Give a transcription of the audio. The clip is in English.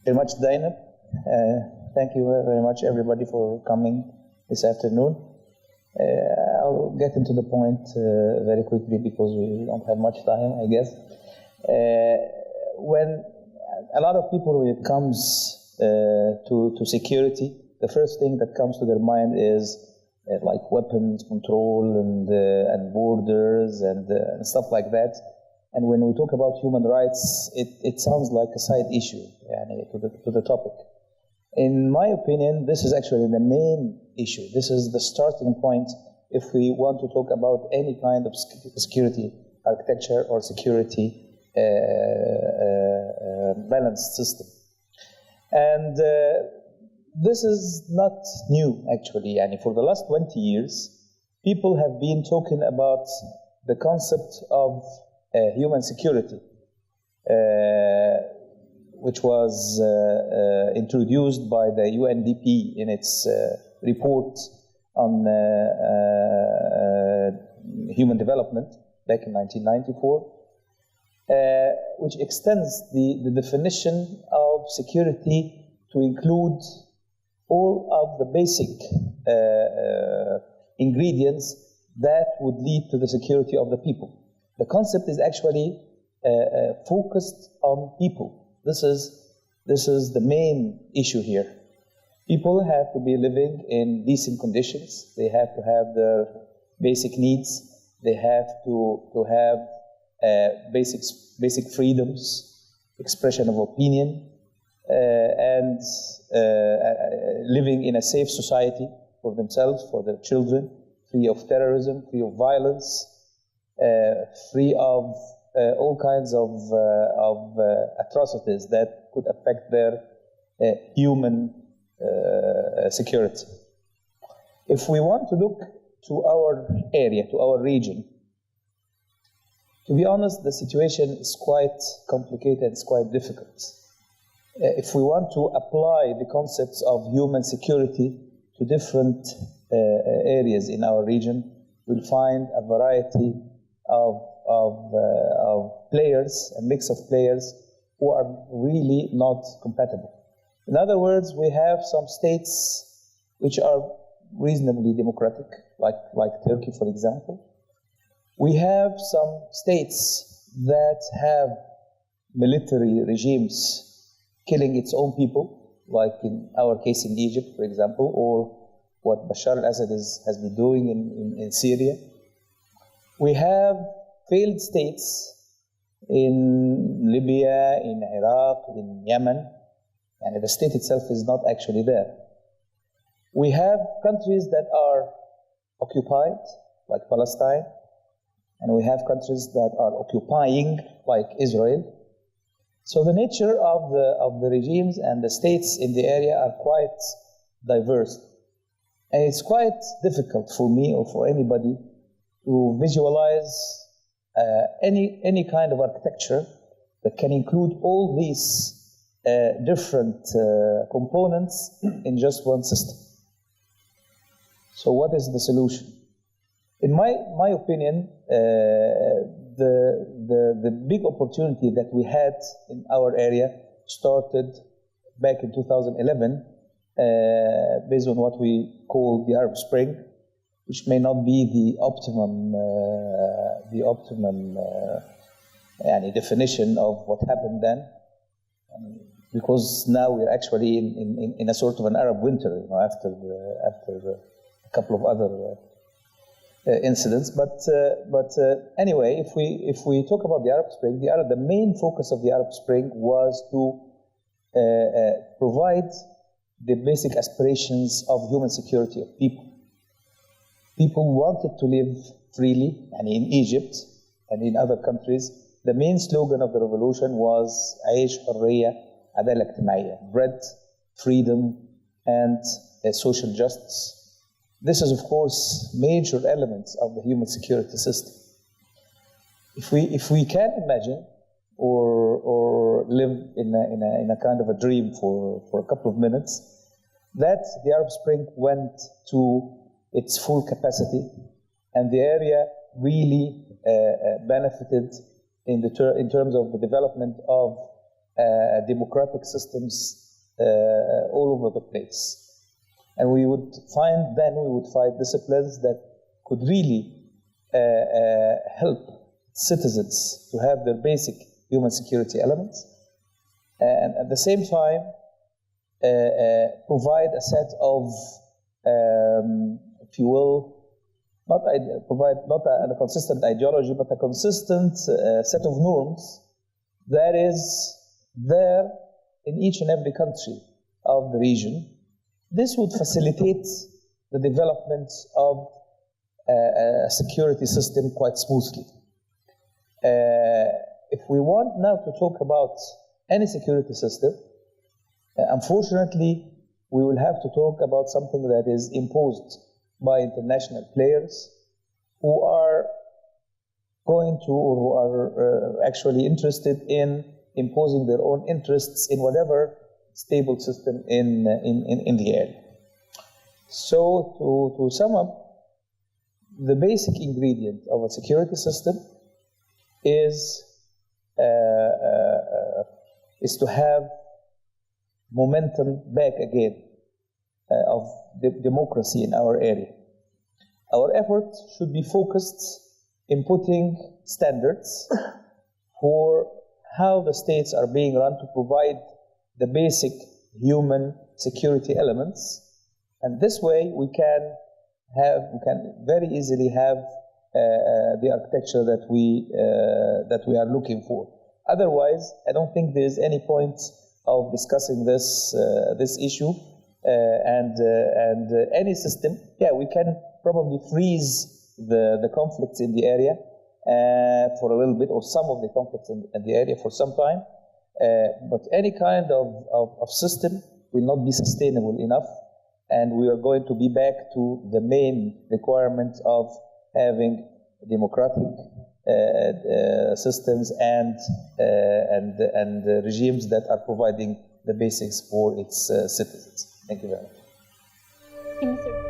Very much, Zainab. Thank you very much, everybody, for coming this afternoon. I'll get into the point very quickly because we don't have much time, I guess. When a lot of people, when it comes to security, the first thing that comes to their mind is like weapons control and borders and stuff like that. And when we talk about human rights, it sounds like a side issue to the topic. In my opinion, this is actually the main issue. This is the starting point if we want to talk about any kind of security architecture or security balanced system. And this is not new, actually. For the last 20 years, people have been talking about the concept of human security, which was introduced by the UNDP in its report on human development back in 1994, which extends the definition of security to include all of the basic ingredients that would lead to the security of the people. The concept is actually focused on people. This is the main issue here. People have to be living in decent conditions. They have to have their basic needs. They have to have basic freedoms, expression of opinion, and living in a safe society for themselves, for their children, free of terrorism, free of violence, free of all kinds of atrocities that could affect their human security. If we want to look to our area, to our region, to be honest, the situation is quite complicated, it's quite difficult. If we want to apply the concepts of human security to different areas in our region, we'll find a variety of players, a mix of players who are really not compatible. In other words, we have some states which are reasonably democratic, like Turkey, for example. We have some states that have military regimes killing its own people, like in our case in Egypt, for example, or what Bashar al-Assad has been doing in Syria. We have failed states in Libya, in Iraq, in Yemen, and the state itself is not actually there. We have countries that are occupied, like Palestine, and we have countries that are occupying, like Israel. So the nature of the regimes and the states in the area are quite diverse. And it's quite difficult for me or for anybody to visualize any kind of architecture that can include all these different components in just one system. So what is the solution? In my opinion, the big opportunity that we had in our area started back in 2011 based on what we call the Arab Spring, which may not be the optimum definition of what happened then, because now we're actually in a sort of an Arab winter, after a couple of other incidents. But anyway, if we talk about the Arab Spring, the main focus of the Arab Spring was to provide the basic aspirations of human security of people. People wanted to live freely, and in Egypt and in other countries, the main slogan of the revolution was عيش حرية عدالة اجتماعية, bread, freedom, and social justice. This is, of course, major elements of the human security system. If we can imagine or live in a kind of a dream for a couple of minutes, that the Arab Spring went to its full capacity, and the area really benefited in terms of the development of democratic systems all over the place. And we would find disciplines that could really help citizens to have their basic human security elements, and at the same time provide a set of, if you will, provide not a consistent ideology, but a consistent set of norms that is there in each and every country of the region. This would facilitate the development of a security system quite smoothly. If we want now to talk about any security system, unfortunately, we will have to talk about something that is imposed by international players who are going to, or who are actually interested in imposing their own interests in whatever stable system in the area. So to sum up, the basic ingredient of a security system is to have momentum back again of democracy in our area. Our effort should be focused in putting standards for how the states are being run to provide the basic human security elements, and this way we can very easily have the architecture that we are looking for. Otherwise, I don't think there is any point of discussing this issue. And any system, yeah, we can probably freeze the conflicts in the area for a little bit, or some of the conflicts in the area for some time. But any kind of system will not be sustainable enough, and we are going to be back to the main requirement of having democratic systems and regimes that are providing the basics for its citizens. Thank you very much. Thank you, Mr.